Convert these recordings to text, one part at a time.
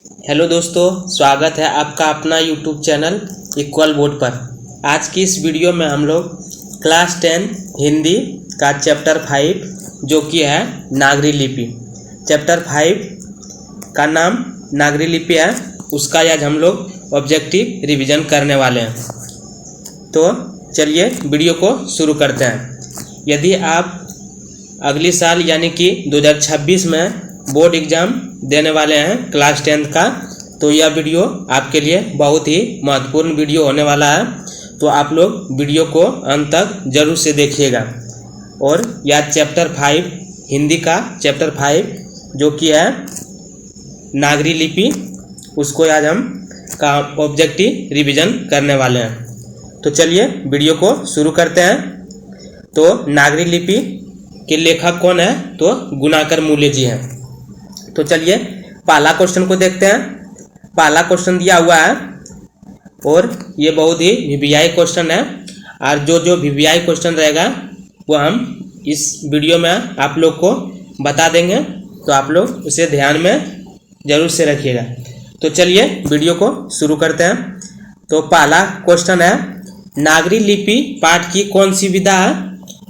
Hello दोस्तों, स्वागत है आपका अपना यूट्यूब चैनल इक्वल बोर्ड पर। आज की इस वीडियो में हम लोग क्लास 10 हिंदी का चैप्टर 5 जो कि है नागरी लिपि। चैप्टर 5 का नाम नागरी लिपि है, उसका आज हम लोग ऑब्जेक्टिव रिवीजन करने वाले हैं। तो चलिए वीडियो को शुरू करते हैं। यदि आप अगली साल यानी कि 2026 में बोर्ड एग्ज़ाम देने वाले हैं क्लास 10 का, तो यह वीडियो आपके लिए बहुत ही महत्वपूर्ण वीडियो होने वाला है। तो आप लोग वीडियो को अंत तक जरूर से देखिएगा। और यह चैप्टर 5 हिंदी का चैप्टर 5 जो कि है नागरी लिपि, उसको आज हम का ऑब्जेक्टिव रिवीजन करने वाले हैं। तो चलिए वीडियो को शुरू करते हैं। तो नागरी लिपि के लेखक कौन है? तो गुणाकर मूल्य जी हैं। तो चलिए पहला क्वेश्चन को देखते हैं। पहला क्वेश्चन दिया हुआ है और ये बहुत ही वीवीआई क्वेश्चन है, और जो वीवीआई क्वेश्चन रहेगा वो हम इस वीडियो में आप लोग को बता देंगे, तो आप लोग उसे ध्यान में जरूर से रखिएगा। तो चलिए वीडियो को शुरू करते हैं। तो पहला क्वेश्चन है, नागरी लिपि पाठ की कौन सी विधा है?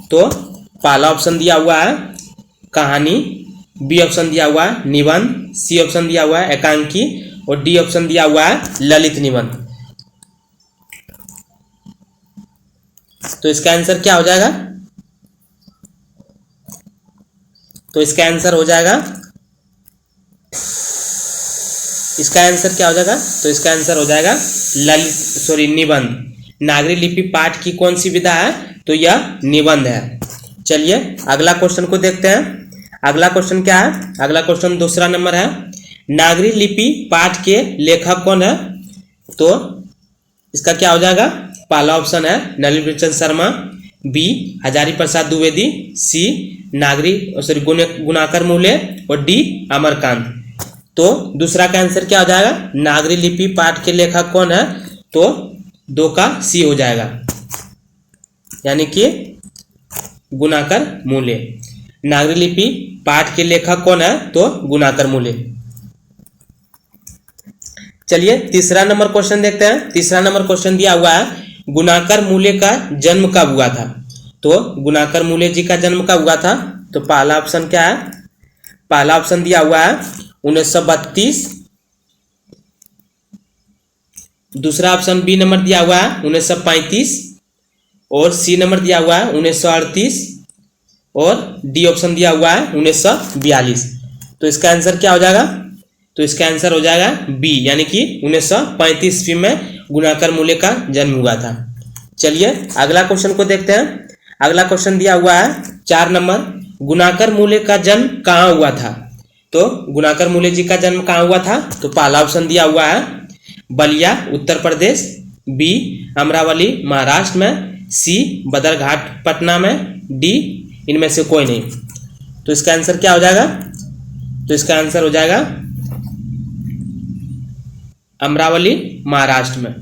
तो पहला ऑप्शन दिया हुआ है कहानी, बी ऑप्शन दिया हुआ है निबंध, सी ऑप्शन दिया हुआ है एकांकी और डी ऑप्शन दिया हुआ है ललित निबंध। तो इसका आंसर क्या हो जाएगा? तो इसका आंसर हो जाएगा, इसका आंसर क्या हो जाएगा? तो इसका आंसर हो जाएगा निबंध। नागरी लिपि पाठ की कौन सी विधा है? तो यह निबंध है। चलिए अगला क्वेश्चन को देखते हैं। अगला क्वेश्चन क्या है? अगला क्वेश्चन दूसरा नंबर है, नागरी लिपि पाठ के लेखक कौन है? तो इसका क्या हो जाएगा? पहला ऑप्शन है नलिनीचंद शर्मा, बी हजारी प्रसाद द्विवेदी, सी गुणाकर मूल्य और डी अमरकांत। तो दूसरा का आंसर क्या हो जाएगा? नागरी लिपि पाठ के लेखक कौन है? तो 2 का सी हो जाएगा, यानी कि गुणाकर मूल्य। नागरी लिपि पाठ के लेखक कौन है? तो गुणाकर मूल्य। चलिए तीसरा नंबर क्वेश्चन देखते हैं। तीसरा नंबर क्वेश्चन दिया हुआ है, गुणाकर मूल्य का जन्म कब हुआ था? तो गुणाकर मूल्य जी का जन्म कब हुआ था? तो पहला ऑप्शन क्या है? पहला ऑप्शन दिया हुआ है 1932, दूसरा ऑप्शन बी नंबर दिया हुआ है 1935 और सी नंबर दिया हुआ है 1938 और डी ऑप्शन दिया हुआ है 1942। तो इसका आंसर क्या हो जाएगा? तो इसका आंसर हो जाएगा बी, यानी कि 1935 ईस्वी में गुणाकर मूल्य का जन्म हुआ था। चलिए अगला क्वेश्चन को देखते हैं। अगला क्वेश्चन दिया हुआ है 4 नंबर, गुणाकर मूल्य का जन्म कहाँ हुआ था? तो गुणाकर मूल्य जी का जन्म कहाँ हुआ था? तो पहला ऑप्शन दिया हुआ है बलिया उत्तर प्रदेश, बी अमरावली महाराष्ट्र में, सी बदरघाट पटना में, डी इनमें से कोई नहीं। तो इसका आंसर क्या हो जाएगा? तो इसका आंसर हो जाएगा अमरावली महाराष्ट्र में।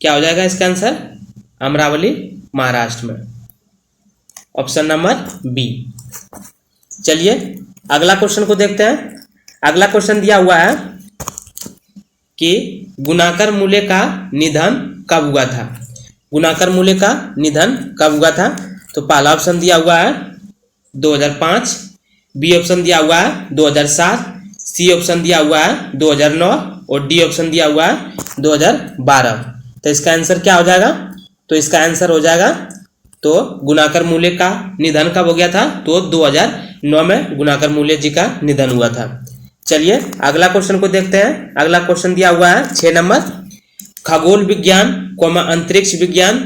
क्या हो जाएगा इसका आंसर? अमरावली महाराष्ट्र में, ऑप्शन नंबर बी। चलिए अगला क्वेश्चन को देखते हैं। अगला क्वेश्चन दिया हुआ है कि गुणाकर मूल्य का निधन कब हुआ था? गुणाकर मूल्य का निधन कब हुआ था? तो पहला ऑप्शन दिया हुआ है 2005, बी ऑप्शन दिया हुआ है 2007, सी ऑप्शन दिया हुआ है 2009 और डी ऑप्शन दिया हुआ है 2012। तो इसका आंसर क्या हो जाएगा? तो इसका आंसर हो जाएगा, तो गुणाकर मूल्य का निधन कब हो गया था? तो 2009 में गुणाकर मूल्य जी का निधन हुआ था। चलिए अगला क्वेश्चन को देखते हैं। अगला क्वेश्चन दिया हुआ है 6 नंबर, खगोल विज्ञान अंतरिक्ष विज्ञान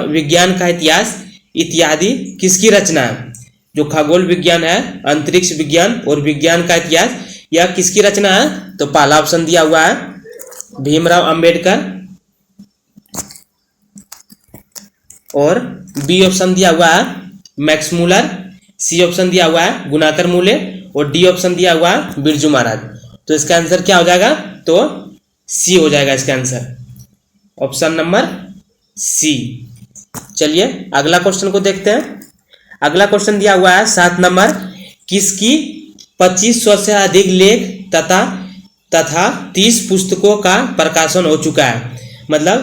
विज्ञान का इतिहास इत्यादि किसकी रचना है? जो खगोल विज्ञान है, अंतरिक्ष विज्ञान और विज्ञान का इतिहास, यह किसकी रचना है? तो पहला ऑप्शन दिया हुआ है भीमराव अंबेडकर और बी ऑप्शन दिया हुआ है मैक्स मूलर, सी ऑप्शन दिया हुआ है गुणाकर मूल्य और डी ऑप्शन दिया हुआ है बिरजू महाराज। तो इसका आंसर क्या हो जाएगा? तो सी हो जाएगा इसका आंसर, ऑप्शन नंबर सी। चलिए अगला क्वेश्चन को देखते हैं। अगला क्वेश्चन दिया हुआ है 7 नंबर, किसकी 2500 से अधिक लेख तथा 30 पुस्तकों का प्रकाशन हो चुका है। मतलब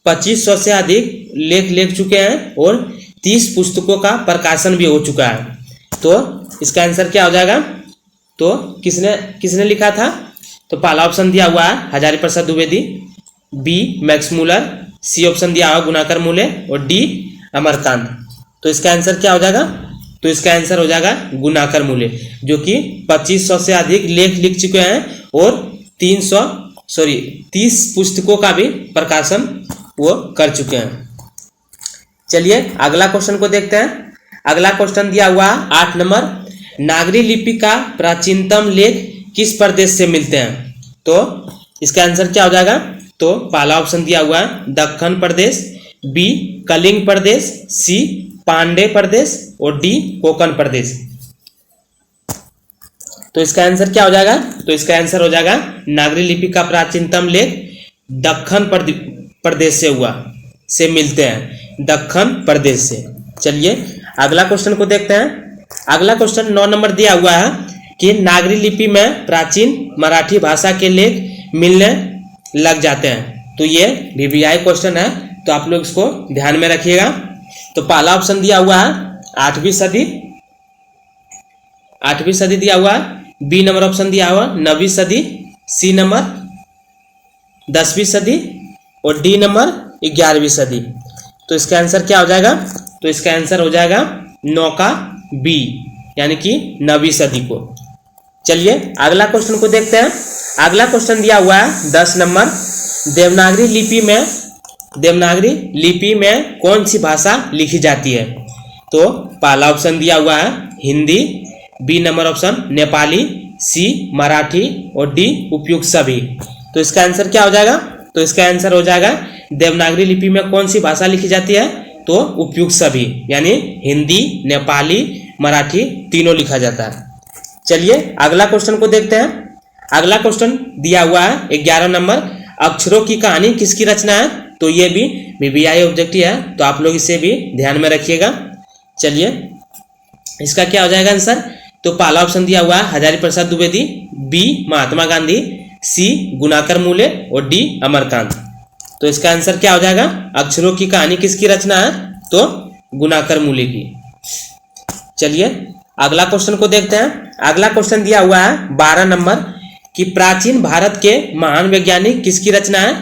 2500 से अधिक लेख लिख चुके हैं और 30 पुस्तकों का प्रकाशन भी हो चुका है। तो इसका आंसर क्या हो जाएगा? तो किसने लिखा था? तो पहला ऑप्शन दिया हुआ है Hazari Prasad Dwivedi, B Max Muller, C option दिया हुआ गुणाकर मूले और डी अमरकांत। तो इसका आंसर क्या हो जाएगा? तो इसका आंसर हो जाएगा गुणाकर मूले, जो कि 2500 से अधिक लेख लिख चुके हैं और 30 पुस्तकों का भी प्रकाशन वो कर चुके हैं। चलिए अगला क्वेश्चन को देखते हैं। अगला क्वेश्चन दिया हुआ 8 नंबर, नागरी लिपि का प्राचीनतम लेख किस प्रदेश से मिलते हैं? तो इसका आंसर क्या हो जाएगा? तो पहला ऑप्शन दिया हुआ है दक्कन प्रदेश, बी कलिंग प्रदेश, सी पांडे प्रदेश और डी कोकण प्रदेश। तो इसका आंसर क्या हो जाएगा? तो इसका आंसर हो जाएगा नागरी लिपि का प्राचीनतम लेख दक्कन प्रदेश से मिलते हैं, दक्कन प्रदेश से। चलिए अगला क्वेश्चन को देखते हैं। अगला क्वेश्चन 9 नंबर दिया हुआ है कि नागरी लिपि में प्राचीन मराठी भाषा के लेख मिलने लग जाते हैं। तो ये VVI क्वेश्चन है, तो आप लोग इसको ध्यान में रखिएगा। तो पहला ऑप्शन दिया हुआ है 8वीं सदी दिया हुआ है, बी नंबर ऑप्शन दिया हुआ 9वीं सदी, सी नंबर 10वीं सदी और डी नंबर 11वीं सदी। तो इसका आंसर क्या हो जाएगा? तो इसका आंसर हो जाएगा 9 का बी, यानी कि 9वीं सदी को। चलिए अगला क्वेश्चन को देखते हैं। अगला क्वेश्चन दिया हुआ है 10 नंबर, देवनागरी लिपि में कौन सी भाषा लिखी जाती है? तो पहला ऑप्शन दिया हुआ है Hindi, B number option Nepali, C Marathi और डी उपयुक्त सभी। तो इसका आंसर क्या हो जाएगा? तो इसका आंसर हो जाएगा देवनागरी लिपि में कौन सी भाषा लिखी जाती है? तो उपयुक्त सभी, यानी हिंदी, नेपाली, मराठी तीनों लिखा जाता है। चलिए अगला क्वेश्चन को देखते हैं। अगला क्वेश्चन दिया हुआ है 11 नंबर, अक्षरों की कहानी किसकी रचना है? तो ये भी VVI ऑब्जेक्टिव है, तो आप लोग इसे भी ध्यान में रखिएगा। चलिए इसका क्या हो जाएगा आंसर? तो पहला ऑप्शन दिया हुआ है हजारी प्रसाद द्विवेदी, बी महात्मा गांधी, सी गुणाकर मूले और डी अमरकांत। तो इसका आंसर क्या हो जाएगा? अक्षरों की कहानी किसकी रचना है? तो गुणाकर मूले की। चलिए अगला क्वेश्चन को देखते हैं। अगला क्वेश्चन दिया हुआ है 12 नंबर कि प्राचीन भारत के महान वैज्ञानिक किसकी रचना है?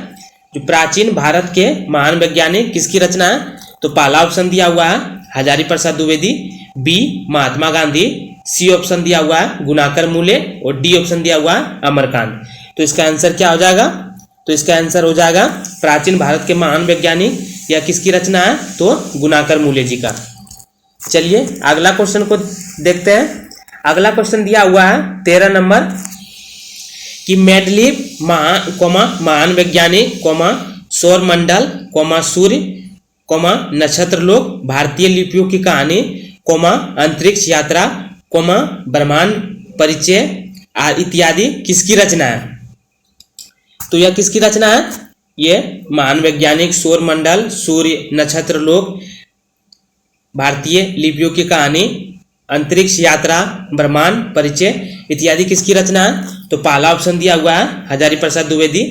जो प्राचीन भारत के महान वैज्ञानिक किसकी रचना है? तो पहला ऑप्शन दिया हुआ है हजारी प्रसाद द्विवेदी, बी महात्मा गांधी, सी ऑप्शन दिया हुआ है गुणाकर मूले और डी ऑप्शन दिया हुआ है अमरकांत। तो इसका आंसर क्या हो जाएगा? तो इसका आंसर हो जाएगा प्राचीन भारत के महान वैज्ञानिक या किसकी रचना है? तो गुणाकर मूले जी का। चलिए अगला क्वेश्चन को देखते हैं। अगला क्वेश्चन दिया हुआ है 13 नंबर कि मेडलीव महान वैज्ञानिक सौर मंडल सूर्य नक्षत्र लोक, भारतीय लिपियों की कहानी अंतरिक्ष यात्रा ब्रह्मांड परिचय इत्यादि किसकी रचना है? तो यह किसकी रचना है? ये महान वैज्ञानिक सौर मंडल, सूर्य, नक्षत्र लोक, भारतीय लिपियों की कहानी, अंतरिक्ष यात्रा, ब्रह्मांड परिचय इत्यादि किसकी रचना है? तो पहला ऑप्शन दिया हुआ है हजारी प्रसाद द्विवेदी,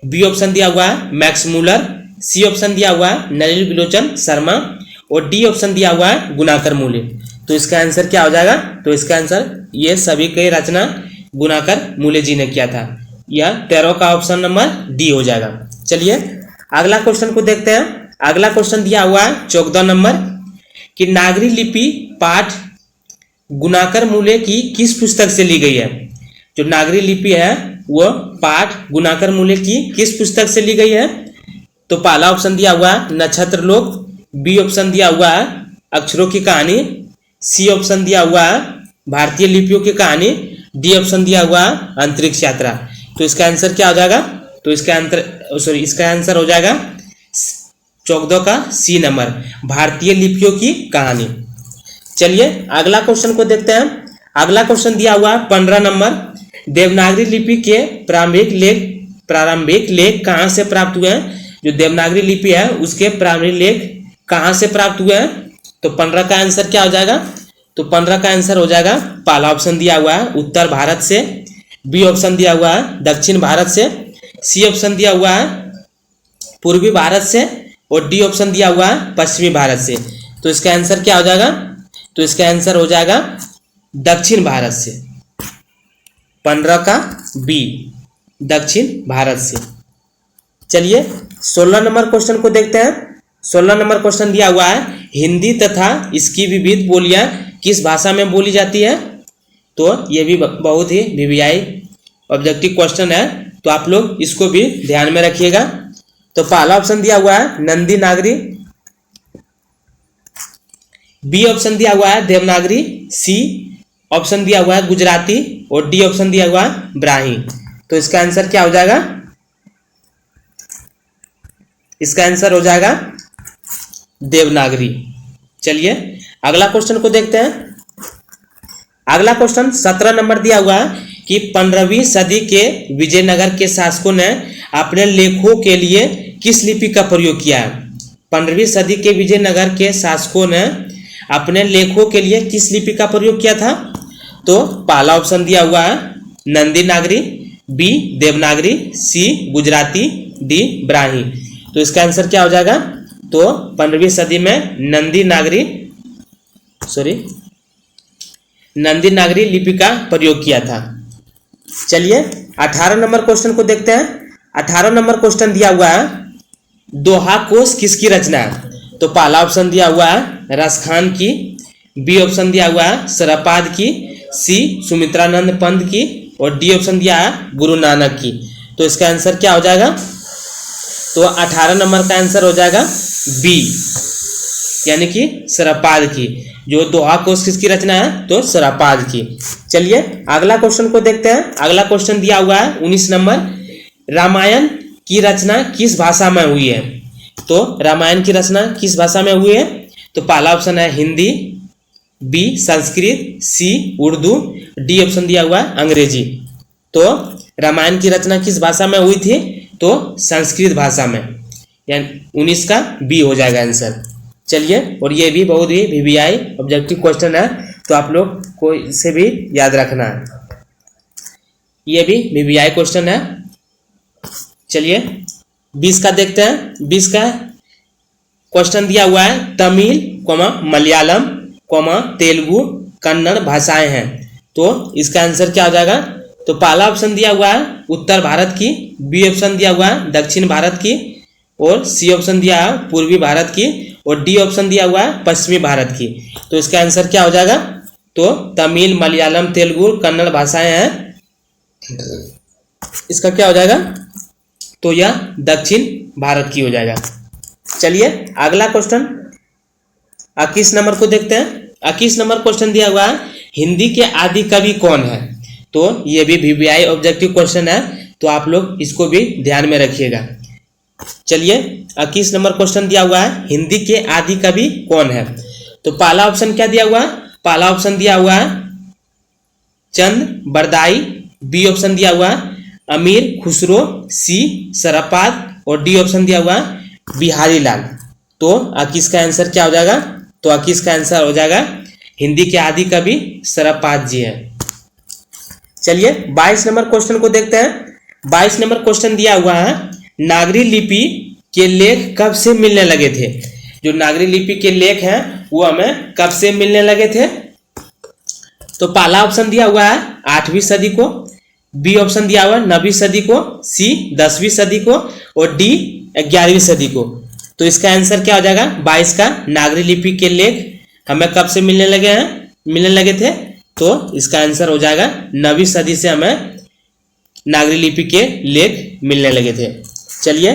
बी ऑप्शन दिया हुआ है मैक्स मूलर, सी ऑप्शन दिया हुआ है नलिनी बिलोचन शर्मा और डी ऑप्शन दिया हुआ है गुणाकर मूले। तो इसका आंसर क्या हो जाएगा? तो इसका आंसर ये सभी की रचना गुणाकर मूले जी ने किया था। यह 13 का ऑप्शन नंबर डी हो जाएगा। चलिए अगला क्वेश्चन को देखते हैं। अगला क्वेश्चन दिया हुआ है 14 नंबर कि नागरी लिपि पाठ गुणाकर मूले की किस पुस्तक से ली गई है? जो नागरी लिपि है वो पाठ गुणाकर मूले की किस पुस्तक से ली गई है? तो पहला ऑप्शन दिया हुआ है नक्षत्र लोक, बी ऑप्शन दिया हुआ है अक्षरों की कहानी, सी ऑप्शन दिया हुआ है भारतीय लिपियों की कहानी, डी ऑप्शन दिया हुआ है अंतरिक्ष यात्रा। तो इसका आंसर क्या हो जाएगा? तो इसका आंसर हो जाएगा 14 का सी नंबर, भारतीय लिपियों की कहानी। चलिए अगला क्वेश्चन को देखते हैं। अगला क्वेश्चन दिया हुआ है 15 नंबर, देवनागरी लिपि के प्रारंभिक लेख कहाँ से प्राप्त हुए हैं? जो देवनागरी लिपि है उसके प्रारंभिक लेख कहाँ से प्राप्त हुए हैं? तो 15 का आंसर क्या हो जाएगा? तो 15 का आंसर हो जाएगा पहला ऑप्शन दिया हुआ है उत्तर भारत से, बी ऑप्शन दिया हुआ है दक्षिण भारत से, सी ऑप्शन दिया हुआ है पूर्वी भारत से और डी ऑप्शन दिया हुआ है पश्चिमी भारत से। तो इसका आंसर क्या हो जाएगा? तो इसका आंसर हो जाएगा दक्षिण भारत से, 15 का बी दक्षिण भारत से। चलिए 16 नंबर क्वेश्चन को देखते हैं। 16 नंबर क्वेश्चन दिया हुआ है हिंदी तथा इसकी विविध बोलियां किस भाषा में बोली जाती है। तो ये भी बहुत ही वीवीआई ऑब्जेक्टिव क्वेश्चन है, तो आप लोग इसको भी ध्यान में रखिएगा। तो पहला ऑप्शन दिया हुआ है नंदी नागरी, बी ऑप्शन दिया हुआ है देवनागरी, सी ऑप्शन दिया हुआ है गुजराती और डी ऑप्शन दिया हुआ है ब्राह्मी। तो इसका आंसर क्या हो जाएगा? इसका आंसर हो जाएगा देवनागरी। चलिए अगला क्वेश्चन को देखते हैं। अगला क्वेश्चन 17 नंबर दिया हुआ है कि 15वीं सदी के विजयनगर के शासकों ने अपने लेखों के लिए किस लिपि का प्रयोग किया है। 15वीं सदी के विजयनगर के शासकों ने अपने लेखों के लिए किस लिपि का प्रयोग किया था। तो पहला ऑप्शन दिया हुआ है नंदी नागरी, बी देवनागरी, सी गुजराती, डी ब्राह्मी। तो इसका आंसर क्या हो जाएगा? तो 15वीं सदी में नंदी नागरी लिपि का प्रयोग किया था। चलिए 18 नंबर क्वेश्चन को देखते हैं। 18 नंबर क्वेश्चन दिया हुआ है दोहा कोश किसकी रचना है। तो पहला ऑप्शन दिया हुआ है रसखान की, बी ऑप्शन दिया हुआ है सरपाद की, सी सुमित्रानंद पंत की और डी ऑप्शन दिया है गुरु नानक की। तो इसका आंसर क्या हो जाएगा? तो 18 नंबर का आंसर हो जाएगा बी, यानी कि सरपाद की। जो दोहा कोश किसकी रचना है? तो सरपाद की। चलिए अगला क्वेश्चन को देखते हैं। अगला क्वेश्चन दिया हुआ है 19 नंबर, रामायण की रचना किस भाषा में हुई है। तो रामायण की रचना किस भाषा में हुई है। तो पहला ऑप्शन है हिंदी, बी संस्कृत, सी उर्दू, डी ऑप्शन दिया हुआ है अंग्रेजी। तो रामायण की रचना किस भाषा में हुई थी। तो संस्कृत भाषा में, यानी 19 का बी हो जाएगा आंसर। चलिए और ये भी बहुत ही वीवीआई ऑब्जेक्टिव क्वेश्चन है, तो आप लोग को इसे भी याद रखना है, ये भी वीवीआई क्वेश्चन है। चलिए 20 का देखते हैं। 20 का क्वेश्चन दिया हुआ है तमिल, मलयालम, तेलुगु, कन्नड़ भाषाएं हैं। तो इसका आंसर क्या हो जाएगा? तो पहला ऑप्शन दिया हुआ है उत्तर भारत की, बी ऑप्शन दिया हुआ है दक्षिण भारत की और सी ऑप्शन दिया है पूर्वी भारत की और डी ऑप्शन दिया हुआ है पश्चिमी भारत की। तो इसका आंसर क्या हो जाएगा? तो तमिल, मलयालम, तेलुगु, कन्नड़ भाषाएं हैं। इसका क्या हो जाएगा? तो यह दक्षिण भारत की हो जाएगा। चलिए अगला क्वेश्चन 21 नंबर को देखते हैं। 21 नंबर क्वेश्चन दिया हुआ है हिंदी के आदि कवि कौन है। तो ये भी वीवीआई ऑब्जेक्टिव क्वेश्चन है, तो आप लोग इसको भी ध्यान में रखिएगा। चलिए 21 नंबर क्वेश्चन दिया हुआ है हिंदी के आदि कवि कौन है। तो पहला ऑप्शन क्या दिया हुआ है? पहला ऑप्शन दिया हुआ है चंद बरदाई, बी ऑप्शन दिया हुआ है अमीर खुसरो, सी सरपाद और डी ऑप्शन दिया हुआ है बिहारी लाल। तो 21 का आंसर क्या हो जाएगा? तो 21 का आंसर हो जाएगा हिंदी के आदि कवि सरपाद जी है। चलिए 22 नंबर क्वेश्चन को देखते हैं। 22 नंबर क्वेश्चन दिया हुआ है नागरी लिपि के लेख कब से मिलने लगे थे। जो नागरी लिपि के लेख हैं वो हमें कब से मिलने लगे थे। तो पहला ऑप्शन दिया हुआ है 8वीं सदी को, बी ऑप्शन दिया हुआ है 9वीं सदी को, सी 10वीं सदी को और डी 11वीं सदी को। तो इसका आंसर क्या हो जाएगा? 22 का नागरी लिपि के लेख हमें कब से मिलने लगे थे। तो इसका आंसर हो जाएगा 9वीं सदी से हमें नागरी लिपि के लेख मिलने लगे थे। चलिए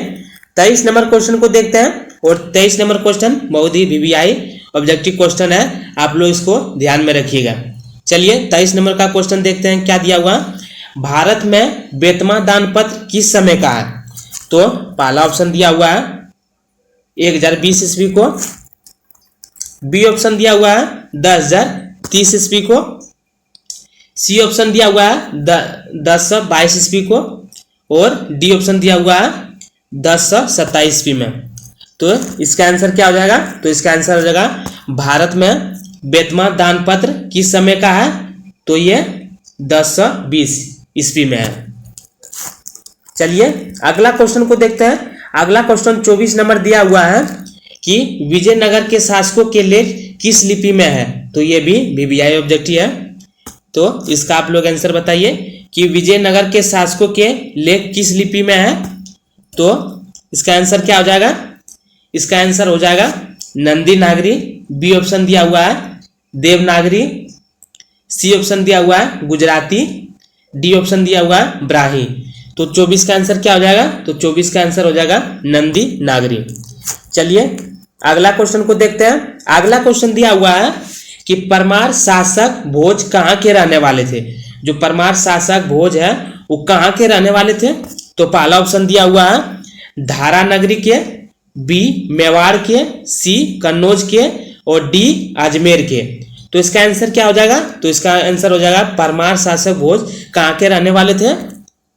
23 नंबर क्वेश्चन को देखते हैं और 23 नंबर क्वेश्चन बहुत ही वीवीआई ऑब्जेक्टिव क्वेश्चन है, आप लोग इसको ध्यान में रखिएगा। चलिए 23 नंबर का क्वेश्चन देखते हैं क्या दिया हुआ। भारत में बेतमा दान पत्र किस समय का है। तो पहला ऑप्शन दिया हुआ है 1020 ईस्वी को, बी ऑप्शन दिया हुआ है 10,030 ईस्वी को, सी ऑप्शन दिया हुआ है 1022 ईस्वी को और डी ऑप्शन दिया हुआ है 1027 ईस्वी में। तो इसका आंसर क्या हो जाएगा? तो इसका आंसर हो जाएगा भारत में बेतमा दानपत्र किस समय का है? तो ये 1020 ईस्वी में है। चलिए अगला क्वेश्चन को देखते हैं। अगला क्वेश्चन 24 नंबर दिया हुआ है कि विजयनगर के शासकों के लेख किस लिपि में है? तो ये भी वीवीआई ऑब्जेक्टिव है। तो इसका आप लोग आंसर बताइए कि विजयनगर के शासकों के लेख किस लिपि में है? तो इसका आंसर क्या हो जाएगा? इसका आंसर हो जाएगा नंदी नागरी। बी ऑप्शन दिया हुआ है देवनागरी। सी ऑप्शन दिया हुआ है गुजराती। डी ऑप्शन दिया हुआ है ब्राह्मी। तो 24 का आंसर क्या हो जाएगा? तो 24 का आंसर हो जाएगा नंदी नागरी। चलिए अगला क्वेश्चन को देखते हैं। अगला क्वेश्चन दिया हुआ है कि परमार शासक भोज कहाँ के रहने वाले थे? जो परमार शासक भोज है वो कहाँ के रहने वाले थे? तो पहला ऑप्शन दिया हुआ है धारा नगरी के, बी मेवाड़ के, सी कन्नौज के और डी अजमेर के। तो इसका आंसर क्या हो जाएगा? तो इसका आंसर हो जाएगा परमार शासक भोज कहाँ के रहने वाले थे?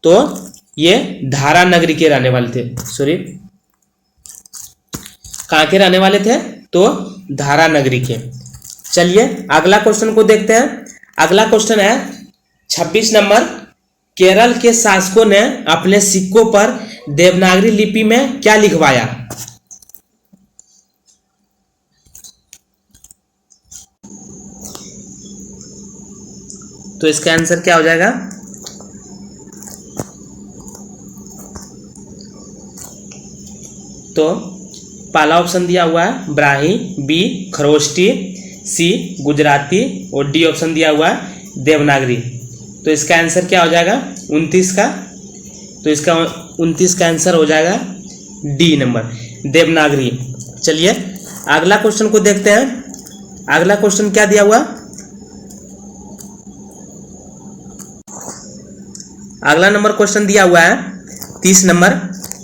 तो ये धारा नगरी के रहने वाले थे। सॉरी, कहाँ के रहने वाले थे? तो धारा नगरी के। चलिए अगला क्वेश्चन को देखते हैं। अगला क्वेश्चन है 26 नंबर। केरल के शासकों ने अपने सिक्कों पर देवनागरी लिपि में क्या लिखवाया? तो इसका आंसर क्या हो जाएगा? तो पहला ऑप्शन दिया हुआ है ब्राह्मी, बी खरोष्टी, सी गुजराती और डी ऑप्शन दिया हुआ है देवनागरी। तो इसका आंसर क्या हो जाएगा? 29 का। तो इसका 29 का आंसर हो जाएगा डी नंबर देवनागरी। चलिए अगला क्वेश्चन को देखते हैं। अगला क्वेश्चन क्या दिया हुआ? अगला नंबर क्वेश्चन दिया हुआ है 30 नंबर।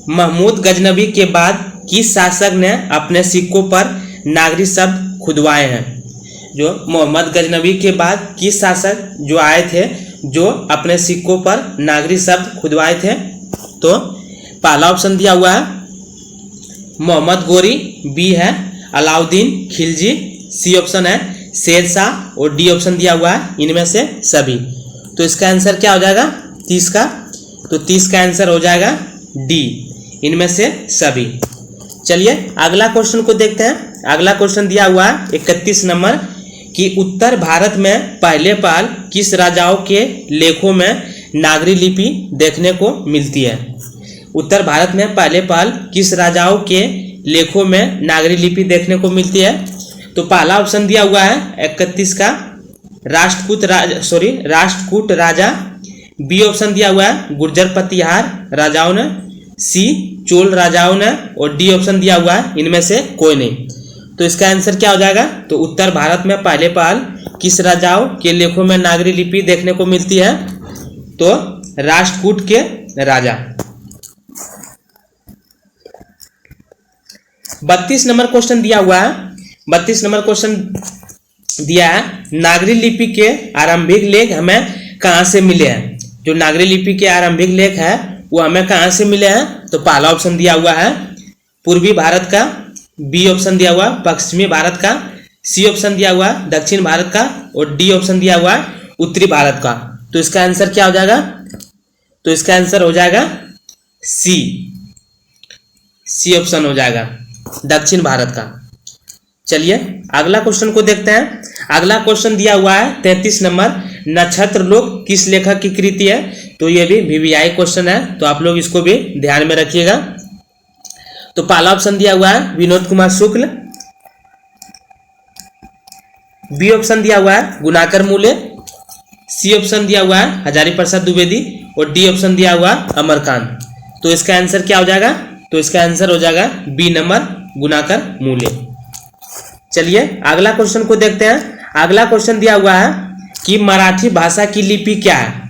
महमूद गजनबी के बाद किस शासक ने अपने सिक्कों पर नागरी शब्द खुदवाए हैं? जो मोहम्मद गजनबी के बाद किस शासक जो आए थे जो अपने सिक्कों पर नागरी शब्द खुदवाए थे? तो पहला ऑप्शन दिया हुआ है मोहम्मद गोरी, बी है अलाउद्दीन खिलजी, सी ऑप्शन है शेर शाह और डी ऑप्शन दिया हुआ है इनमें से सभी। तो इसका आंसर क्या हो जाएगा 30 का? तो 30 का आंसर हो जाएगा डी इनमें से सभी। चलिए अगला क्वेश्चन को देखते हैं। अगला क्वेश्चन दिया हुआ है 31 नंबर कि उत्तर भारत में पहले पाल किस राजाओं के लेखों में नागरी लिपि देखने को मिलती है? उत्तर भारत में पहले पाल किस राजाओं के लेखों में नागरी लिपि देखने को मिलती है? तो पहला ऑप्शन दिया हुआ है 31 का राष्ट्रकूट राजा। बी ऑप्शन दिया हुआ है गुर्जर प्रतिहार राजाओं ने, सी चोल राजाओं ने और डी ऑप्शन दिया हुआ है इनमें से कोई नहीं। तो इसका आंसर क्या हो जाएगा? तो उत्तर भारत में पहले पाल किस राजाओं के लेखों में नागरी लिपि देखने को मिलती है? तो राष्ट्रकूट के राजा। 32 नंबर क्वेश्चन दिया हुआ है। 32 नंबर क्वेश्चन दिया है नागरी लिपि के आरंभिक लेख हमें कहाँ से मिले हैं? जो नागरी लिपि के आरंभिक लेख है वो हमें कहाँ से मिले हैं? तो पहला ऑप्शन दिया हुआ है पूर्वी भारत का, बी ऑप्शन दिया हुआ पश्चिमी भारत का, सी ऑप्शन दिया हुआ दक्षिण भारत का और डी ऑप्शन दिया हुआ उत्तरी भारत का। तो इसका आंसर क्या हो जाएगा? तो इसका आंसर हो जाएगा सी ऑप्शन हो जाएगा दक्षिण भारत का। चलिए अगला क्वेश्चन को देखते हैं। अगला क्वेश्चन दिया हुआ है 33 नंबर। नक्षत्र लोक किस लेखक की कृति है? तो ये भी वीवीआई क्वेश्चन है, तो आप लोग इसको भी ध्यान में रखिएगा। तो पहला ऑप्शन दिया हुआ है विनोद कुमार शुक्ल, बी ऑप्शन दिया हुआ है गुणाकर मूले, सी ऑप्शन दिया हुआ है हजारी प्रसाद द्विवेदी और डी ऑप्शन दिया हुआ अमरकांत। तो इसका आंसर क्या हो जाएगा? तो इसका आंसर हो जाएगा बी नंबर गुणाकर मूले। चलिए अगला क्वेश्चन को देखते हैं। अगला क्वेश्चन दिया हुआ है कि मराठी भाषा की लिपि क्या है?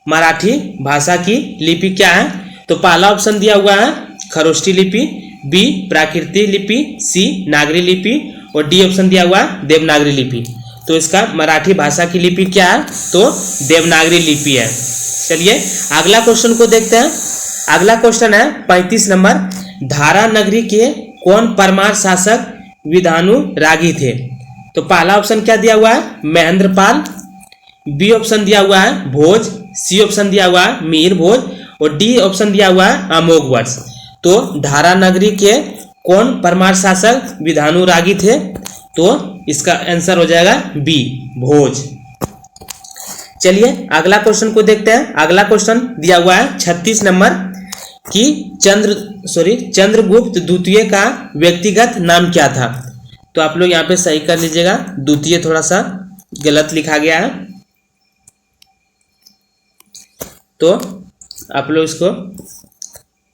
मराठी भाषा की लिपि क्या है? तो पहला ऑप्शन दिया हुआ है खरोष्टी लिपि, बी प्राकृतिक लिपि, सी नागरी लिपि और डी ऑप्शन दिया हुआ देवनागरी लिपि। तो इसका मराठी भाषा की लिपि क्या है? तो देवनागरी लिपि है। चलिए अगला क्वेश्चन को देखते हैं। अगला क्वेश्चन है 35 नंबर। धारा नगरी के कौन परमार शासक विधानु रागी थे? तो पहला ऑप्शन क्या दिया हुआ है, महेंद्रपाल। बी ऑप्शन दिया हुआ है भोज। सी ऑप्शन दिया हुआ है मीर भोज और डी ऑप्शन दिया हुआ है अमोघ वर्ष। तो धारा नगरी के कौन परमार शासक विधानुरागी थे, तो इसका आंसर हो जाएगा बी भोज। चलिए अगला क्वेश्चन को देखते हैं। अगला क्वेश्चन दिया हुआ है 36 नंबर कि चंद्रगुप्त द्वितीय का व्यक्तिगत नाम क्या था। तो आप लोग यहाँ पे सही कर लीजिएगा, द्वितीय थोड़ा सा गलत लिखा गया है, तो आप लोग इसको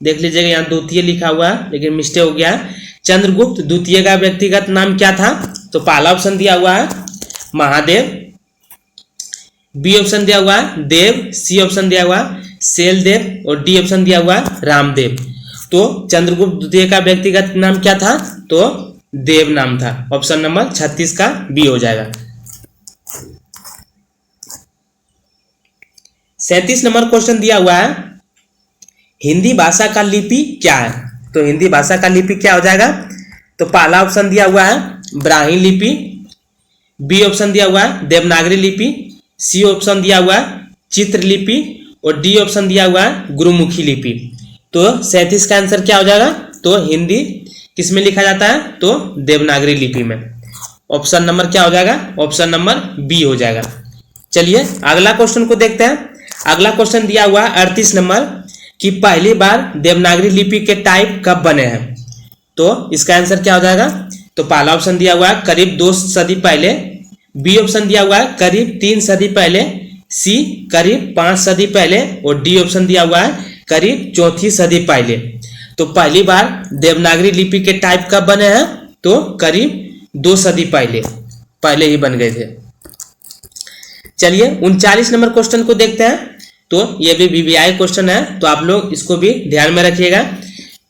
देख लीजिएगा। यहाँ द्वितीय लिखा हुआ है लेकिन मिस्टेक हो गया है। चंद्रगुप्त द्वितीय का व्यक्तिगत नाम क्या था, तो पहला ऑप्शन दिया हुआ है महादेव। बी ऑप्शन दिया हुआ है देव। सी ऑप्शन दिया हुआ है शैलदेव और डी ऑप्शन दिया हुआ है रामदेव। तो चंद्रगुप्त द्वितीय का व्यक्तिगत नाम क्या था, तो देव नाम था। ऑप्शन नंबर 36 का बी हो जाएगा। 37 नंबर क्वेश्चन दिया हुआ है हिंदी भाषा का लिपि क्या है। तो हिंदी भाषा का लिपि क्या हो जाएगा, तो पहला ऑप्शन दिया हुआ है ब्राह्मी लिपि। बी ऑप्शन दिया हुआ है देवनागरी लिपि। सी ऑप्शन दिया हुआ है चित्रलिपि और डी ऑप्शन दिया हुआ है गुरुमुखी लिपि। तो 37 का आंसर क्या हो जाएगा, तो हिंदी किस में लिखा जाता है, तो देवनागरी लिपि में। ऑप्शन नंबर क्या हो जाएगा, ऑप्शन नंबर बी हो जाएगा। चलिए अगला क्वेश्चन को देखते हैं। अगला क्वेश्चन दिया हुआ है 38 नंबर कि पहली बार देवनागरी लिपि के टाइप कब बने हैं। तो इसका आंसर क्या हो जाएगा, तो पहला ऑप्शन दिया हुआ है करीब 2 सदी पहले। बी ऑप्शन दिया हुआ है करीब 3 सदी पहले। सी करीब 5 सदी पहले और डी ऑप्शन दिया हुआ है करीब 4वीं सदी पहले। तो पहली बार देवनागरी लिपि के टाइप कब बने हैं, तो करीब 2 सदी पहले ही बन गए थे। चलिए 39 नंबर क्वेश्चन को देखते हैं। तो ये भी वीवीआई क्वेश्चन है, तो आप लोग इसको भी ध्यान में रखिएगा।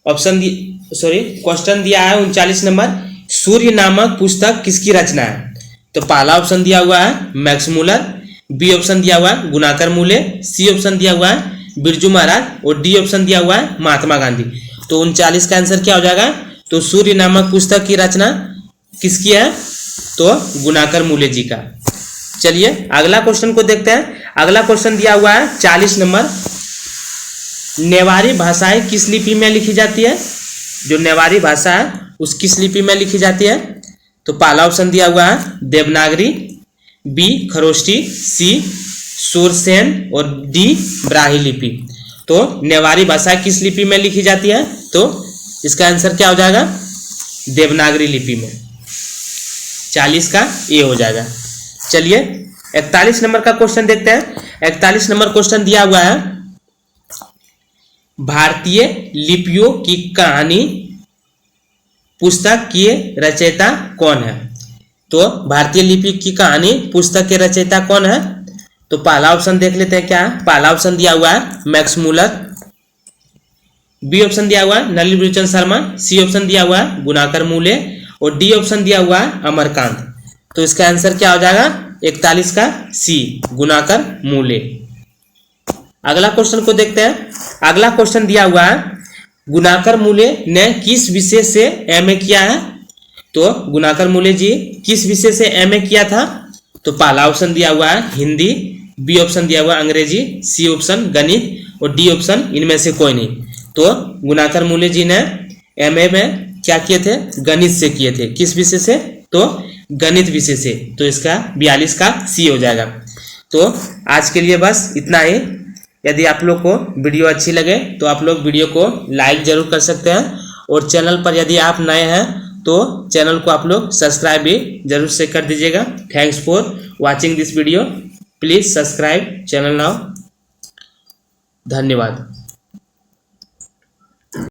क्वेश्चन दिया है 39 नंबर, सूर्य नामक पुस्तक किसकी रचना है। तो पहला ऑप्शन दिया हुआ है मैक्स मूलर। बी ऑप्शन दिया हुआ है गुणाकर मूले। सी ऑप्शन दिया हुआ है बिरजू महाराज और डी ऑप्शन दिया हुआ है महात्मा गांधी। तो 39 का आंसर क्या हो जाएगा, तो सूर्य नामक पुस्तक की रचना किसकी है, तो गुणाकर मूले जी का। चलिए अगला क्वेश्चन को देखते हैं। अगला क्वेश्चन दिया हुआ है 40 नंबर, नेवारी भाषाएं किस लिपि में लिखी जाती है। जो नेवारी भाषा है उस किस लिपि में लिखी जाती है। तो पहला ऑप्शन दिया हुआ है देवनागरी। बी खरोष्टी। सी सुरसेन और डी ब्राह्मी लिपि। तो नेवारी भाषा किस लिपि में लिखी जाती है, तो इसका आंसर क्या हो जाएगा, देवनागरी लिपि में। 40 का ए हो जाएगा। चलिए 41 नंबर का क्वेश्चन देखते हैं। 41 नंबर क्वेश्चन दिया हुआ है भारतीय लिपियों की कहानी पुस्तक के रचयिता कौन है। तो भारतीय लिपि की कहानी पुस्तक के रचयिता कौन है। तो पहला ऑप्शन देख लेते हैं क्या है। पहला ऑप्शन दिया हुआ है मैक्स मूलर। बी ऑप्शन दिया हुआ है नलिनी बच्चन शर्मा। सी ऑप्शन दिया हुआ है गुणाकर मूले और डी ऑप्शन दिया हुआ है अमरकांत। तो इसका आंसर क्या हो जाएगा, 41 का सी गुणाकर मूले। अगला क्वेश्चन को देखते हैं। अगला क्वेश्चन दिया हुआ है गुणाकर मूले ने किस विषय से एमए किया है। तो गुणाकर मूले जी किस विषय से एमए किया था। तो पहला ऑप्शन दिया हुआ है हिंदी। बी ऑप्शन दिया हुआ है अंग्रेजी। सी ऑप्शन गणित और डी ऑप्शन इनमें से कोई नहीं। तो गुणाकर मूले जी ने एमए में क्या किए थे, गणित से किए थे। किस विषय से, तो गणित विषय से। तो इसका 42 का सी हो जाएगा। तो आज के लिए बस इतना ही। यदि आप लोग को वीडियो अच्छी लगे तो आप लोग वीडियो को लाइक जरूर कर सकते हैं और चैनल पर यदि आप नए हैं तो चैनल को आप लोग सब्सक्राइब भी जरूर से कर दीजिएगा। Thanks for watching this video. Please subscribe channel now. धन्यवाद।